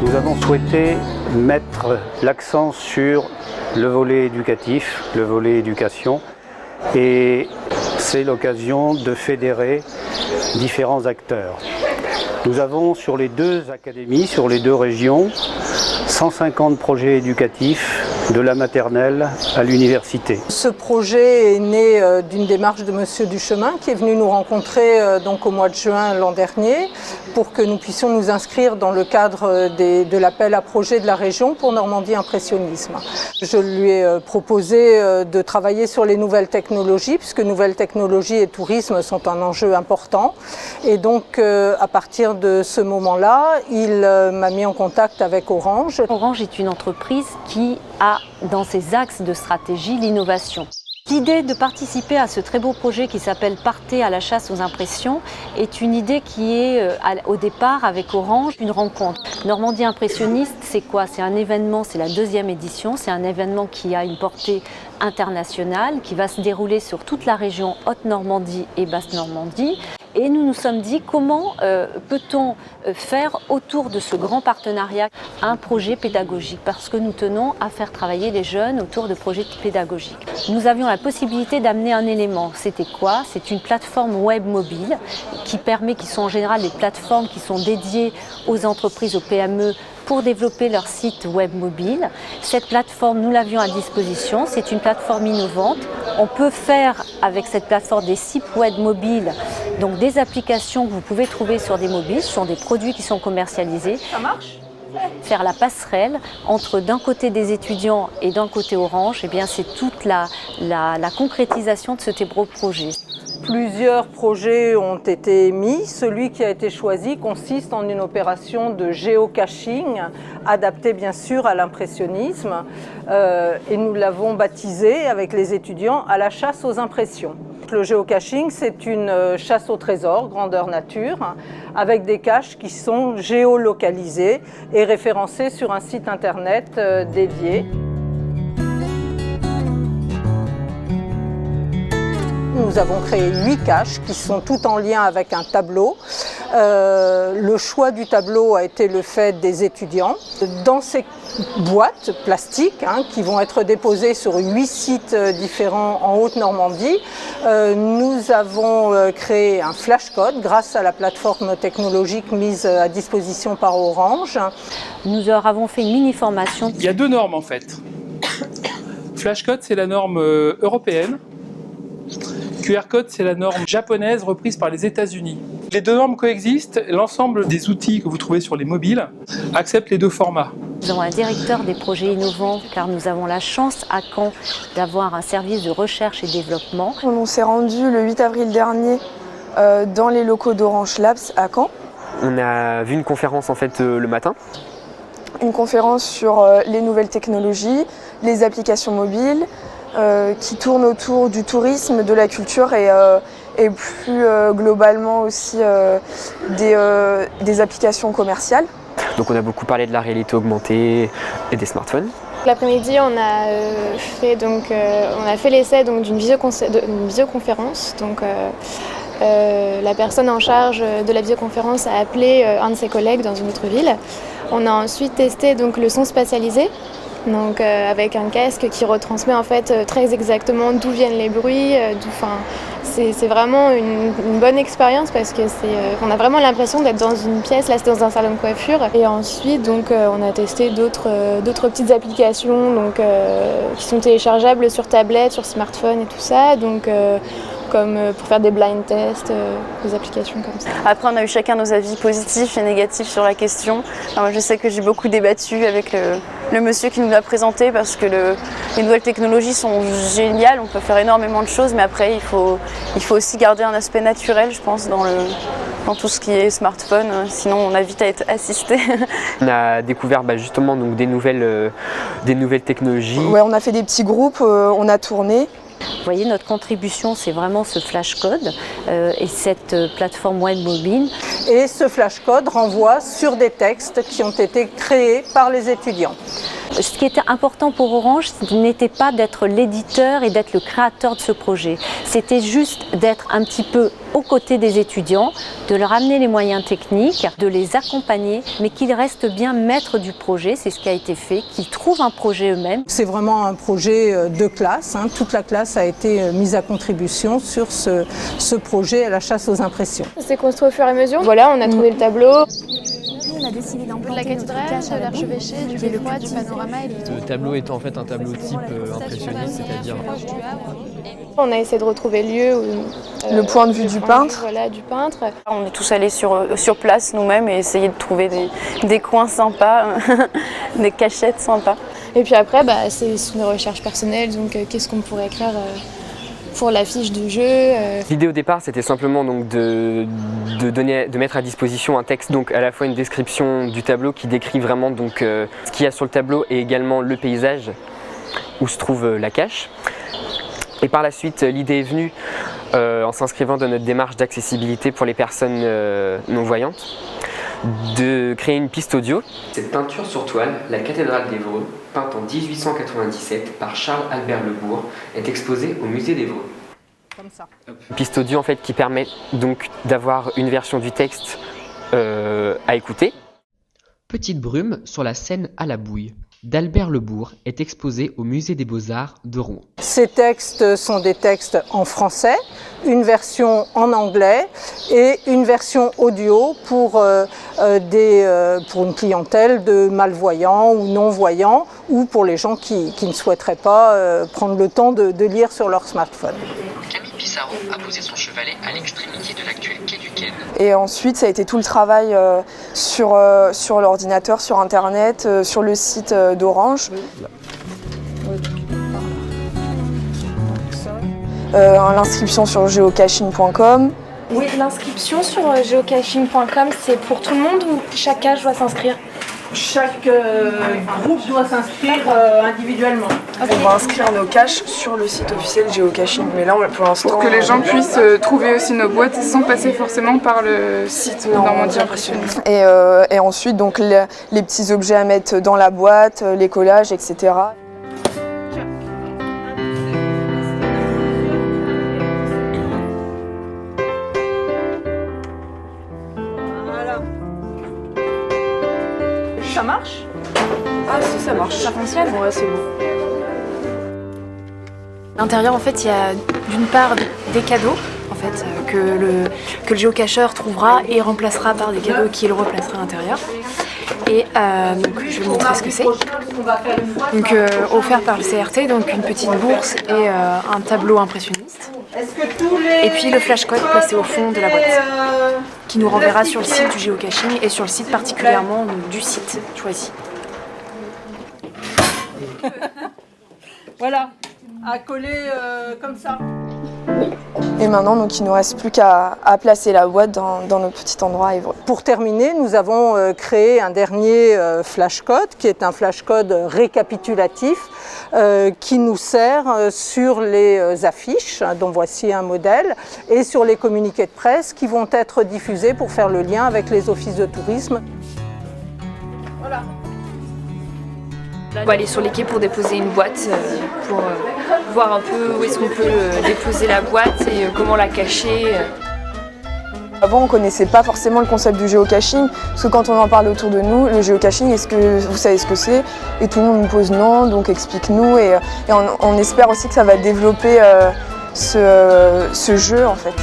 Nous avons souhaité mettre l'accent sur le volet éducatif, le volet éducation, et c'est l'occasion de fédérer différents acteurs. Nous avons sur les 2 académies, sur les 2 régions, 150 projets éducatifs de la maternelle à l'université. Ce projet est né d'une démarche de Monsieur Duchemin qui est venu nous rencontrer donc au mois de juin l'an dernier pour que nous puissions nous inscrire dans le cadre de l'appel à projet de la région pour Normandie Impressionnisme. Je lui ai proposé de travailler sur les nouvelles technologies puisque nouvelles technologies et tourisme sont un enjeu important et donc à partir de ce moment-là, il m'a mis en contact avec Orange. Orange est une entreprise qui a dans ses axes de stratégie l'innovation. L'idée de participer à ce très beau projet qui s'appelle « Partez à la chasse aux impressions » est une idée qui est au départ avec Orange une rencontre. Normandie Impressionniste, c'est quoi? C'est un événement, c'est la 2e édition, c'est un événement qui a une portée internationale, qui va se dérouler sur toute la région Haute-Normandie et Basse-Normandie. Et nous nous sommes dit comment peut-on faire autour de ce grand partenariat un projet pédagogique, parce que nous tenons à faire travailler les jeunes autour de projets pédagogiques. Nous avions la possibilité d'amener un élément. C'était quoi? C'est une plateforme web mobile qui sont en général des plateformes qui sont dédiées aux entreprises, aux PME, pour développer leur site web mobile. Cette plateforme, nous l'avions à disposition, c'est une plateforme innovante. On peut faire avec cette plateforme des sites web mobiles, donc des applications que vous pouvez trouver sur des mobiles, ce sont des produits qui sont commercialisés. Ça marche? Faire la passerelle entre d'un côté des étudiants et d'un côté Orange, eh bien c'est toute la concrétisation de ce beau projet. Plusieurs projets ont été émis. Celui qui a été choisi consiste en une opération de géocaching adaptée bien sûr à l'impressionnisme et nous l'avons baptisé avec les étudiants à la chasse aux impressions. Le géocaching, c'est une chasse au trésor, grandeur nature, avec des caches qui sont géolocalisées et référencées sur un site internet dédié. Nous avons créé 8 caches qui sont toutes en lien avec un tableau. Le choix du tableau a été le fait des étudiants. Dans ces boîtes plastiques qui vont être déposées sur 8 sites différents en Haute-Normandie, nous avons créé un flashcode grâce à la plateforme technologique mise à disposition par Orange. Nous leur avons fait une mini-formation. Il y a 2 normes en fait. Flashcode, c'est la norme européenne. QR code, c'est la norme japonaise reprise par les États-Unis. Les 2 normes coexistent. L'ensemble des outils que vous trouvez sur les mobiles acceptent les 2 formats. Nous avons un directeur des projets innovants car nous avons la chance à Caen d'avoir un service de recherche et développement. On s'est rendu le 8 avril dernier dans les locaux d'Orange Labs à Caen. On a vu une conférence en fait le matin. Une conférence sur les nouvelles technologies, les applications mobiles, qui tourne autour du tourisme, de la culture et plus globalement aussi des applications commerciales. Donc on a beaucoup parlé de la réalité augmentée et des smartphones. L'après-midi, on a fait l'essai d'une visioconférence. Donc, la personne en charge de la visioconférence a appelé un de ses collègues dans une autre ville. On a ensuite testé donc, le son spatialisé. Donc avec un casque qui retransmet en fait très exactement d'où viennent les bruits, c'est vraiment une bonne expérience parce que on a vraiment l'impression d'être dans une pièce, là c'est dans un salon de coiffure. Et ensuite donc on a testé d'autres petites applications donc, qui sont téléchargeables sur tablette, sur smartphone et tout ça. Donc, comme pour faire des blind tests, des applications comme ça. Après, on a eu chacun nos avis positifs et négatifs sur la question. Alors, moi, je sais que j'ai beaucoup débattu avec le monsieur qui nous l'a présenté parce que les nouvelles technologies sont géniales, on peut faire énormément de choses, mais après, il faut aussi garder un aspect naturel, je pense, dans tout ce qui est smartphone, sinon on a vite à être assisté. On a découvert justement donc, des nouvelles technologies. Ouais, on a fait des petits groupes, on a tourné. Vous voyez, notre contribution, c'est vraiment ce flashcode et cette plateforme web mobile. Et ce flashcode renvoie sur des textes qui ont été créés par les étudiants. Ce qui était important pour Orange, ce n'était pas d'être l'éditeur et d'être le créateur de ce projet. C'était juste d'être un petit peu aux côtés des étudiants, de leur amener les moyens techniques, de les accompagner, mais qu'ils restent bien maîtres du projet, c'est ce qui a été fait, qu'ils trouvent un projet eux-mêmes. C'est vraiment un projet de classe, hein. Toute la classe a été mise à contribution sur ce projet à la chasse aux impressions. Ça s'est construit au fur et à mesure. Voilà, on a trouvé le tableau. On a décidé De la cathédrale, de l'archevêché, du beffroi, du panorama et du... Le tableau étant en fait un tableau type impressionniste, c'est-à-dire... On a essayé de retrouver le lieu où, le point de vue du peintre. Voilà, du peintre. On est tous allés sur place nous-mêmes et essayer de trouver des coins sympas, des cachettes sympas. Et puis après, c'est sur nos recherches personnelles, donc qu'est-ce qu'on pourrait écrire pour la fiche du jeu. L'idée au départ, c'était simplement donc de mettre à disposition un texte, donc à la fois une description du tableau qui décrit vraiment donc, ce qu'il y a sur le tableau et également le paysage où se trouve la cache. Et par la suite, l'idée est venue en s'inscrivant dans notre démarche d'accessibilité pour les personnes non-voyantes, de créer une piste audio. Cette peinture sur toile, la cathédrale d'Évreux, peinte en 1897 par Charles-Albert Lebourg, est exposée au musée d'Évreux. Comme ça. Une piste audio en fait qui permet donc d'avoir une version du texte à écouter. Petite brume sur la Seine à la bouille d'Albert Lebourg est exposée au musée des Beaux-Arts de Rouen. Ces textes sont des textes en français, une version en anglais et une version audio pour une clientèle de malvoyants ou non-voyants ou pour les gens qui ne souhaiteraient pas prendre le temps de lire sur leur smartphone. Camille Pissarro a posé son chevalet à l'extrémité de l'actuel quai du Ken. Et ensuite, ça a été tout le travail sur l'ordinateur, sur Internet, sur le site d'Orange. L'inscription sur geocaching.com. Oui, l'inscription sur geocaching.com, c'est pour tout le monde ou chaque cache doit s'inscrire? Chaque groupe doit s'inscrire individuellement. Okay. On va inscrire nos caches sur le site officiel Geocaching, mais là pour l'instant... Pour que les gens puissent trouver aussi nos boîtes sans passer forcément par le site Normandie Impressionniste. Et ensuite, donc, les petits objets à mettre dans la boîte, les collages, etc. Ça marche? Ah si, ça marche. Ça fonctionne? Ouais, c'est bon. À l'intérieur, en fait, il y a d'une part des cadeaux en fait, que le géocacheur trouvera et remplacera par des cadeaux qu'il replacera à l'intérieur. Et donc, je vais vous montrer ce que c'est. Donc, offert par le CRT, donc une petite bourse et un tableau impressionniste. Et puis le flashcode placé au fond de la boîte, qui nous renverra sur le site du géocaching et sur le site particulièrement du site choisi. Voilà, à coller comme ça. Et maintenant, donc, il ne nous reste plus qu'à placer la boîte dans notre petit endroit à Évreux. Pour terminer, nous avons créé un dernier flashcode, qui est un flashcode récapitulatif, qui nous sert sur les affiches, dont voici un modèle, et sur les communiqués de presse qui vont être diffusés pour faire le lien avec les offices de tourisme. Voilà. On va aller sur les quais pour déposer une boîte, pour voir un peu où est-ce qu'on peut déposer la boîte et comment la cacher. Avant, on ne connaissait pas forcément le concept du géocaching, parce que quand on en parle autour de nous, le géocaching, est-ce que vous savez ce que c'est? Et tout le monde nous pose non, donc explique-nous. Et on espère aussi que ça va développer ce jeu, en fait.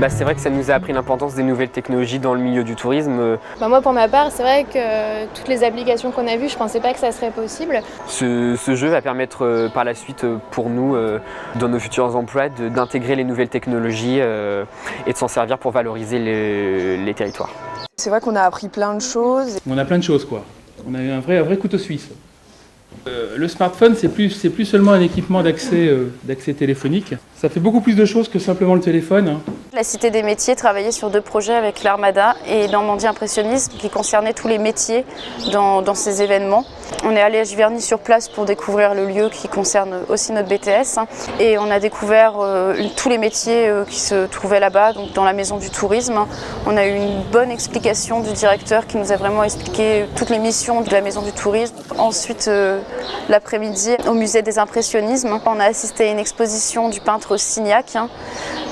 C'est vrai que ça nous a appris l'importance des nouvelles technologies dans le milieu du tourisme. Moi, pour ma part, c'est vrai que toutes les applications qu'on a vues, je ne pensais pas que ça serait possible. Ce jeu va permettre par la suite pour nous, dans nos futurs emplois, d'intégrer les nouvelles technologies et de s'en servir pour valoriser les territoires. C'est vrai qu'on a appris plein de choses. On a plein de choses, quoi. On a eu un vrai couteau suisse. Le smartphone, c'est plus seulement un équipement d'accès téléphonique. Ça fait beaucoup plus de choses que simplement le téléphone, hein. La Cité des métiers travaillait sur 2 projets avec l'Armada et Normandie Impressionnisme qui concernaient tous les métiers dans ces événements. On est allé à Giverny sur place pour découvrir le lieu qui concerne aussi notre BTS et on a découvert tous les métiers qui se trouvaient là-bas, donc dans la maison du tourisme. On a eu une bonne explication du directeur qui nous a vraiment expliqué toutes les missions de la maison du tourisme. Ensuite, l'après-midi, au musée des impressionnismes, on a assisté à une exposition du peintre Signac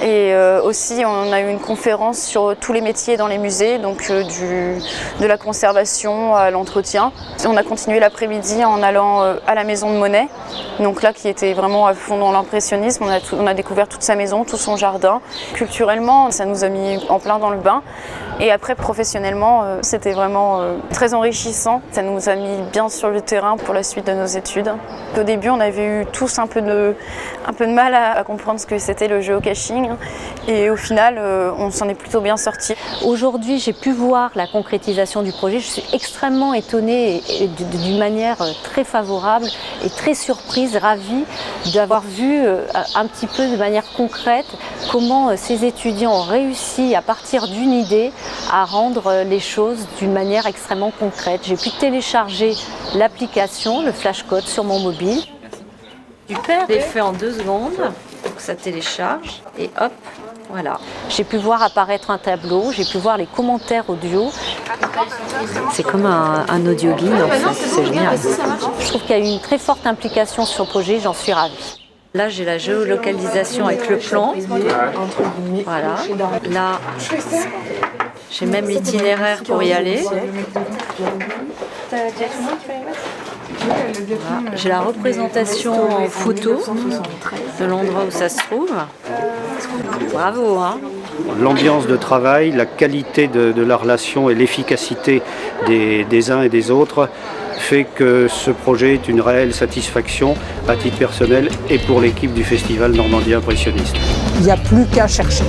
et aussi on a eu une conférence sur tous les métiers dans les musées, donc de la conservation à l'entretien. On a continué l'après-midi en allant à la maison de Monet, donc là qui était vraiment à fond dans l'impressionnisme. On a découvert toute sa maison, tout son jardin. Culturellement, ça nous a mis en plein dans le bain. Et après, professionnellement, c'était vraiment très enrichissant. Ça nous a mis bien sur le terrain pour la suite de nos études. Au début, on avait eu tous un peu de mal à comprendre ce que c'était le géocaching. Et au final, on s'en est plutôt bien sortis. Aujourd'hui, j'ai pu voir la concrétisation du projet. Je suis extrêmement étonnée et d'une manière très favorable et très surprise, ravie d'avoir vu un petit peu de manière concrète comment ces étudiants ont réussi à partir d'une idée à rendre les choses d'une manière extrêmement concrète. J'ai pu télécharger l'application, le flashcode sur mon mobile. Super, je l'ai fait en 2 secondes, donc ça télécharge et hop, voilà. J'ai pu voir apparaître un tableau, j'ai pu voir les commentaires audio. C'est comme un audio guide en fait, c'est génial. Je trouve qu'il y a eu une très forte implication sur le projet, j'en suis ravie. Là, j'ai la géolocalisation avec le plan. Voilà. Là, j'ai même l'itinéraire pour y aller. Voilà. J'ai la représentation en photo de l'endroit où ça se trouve. Bravo, hein. L'ambiance de travail, la qualité de la relation et l'efficacité des uns et des autres fait que ce projet est une réelle satisfaction à titre personnel et pour l'équipe du Festival Normandie Impressionniste. Il n'y a plus qu'à chercher.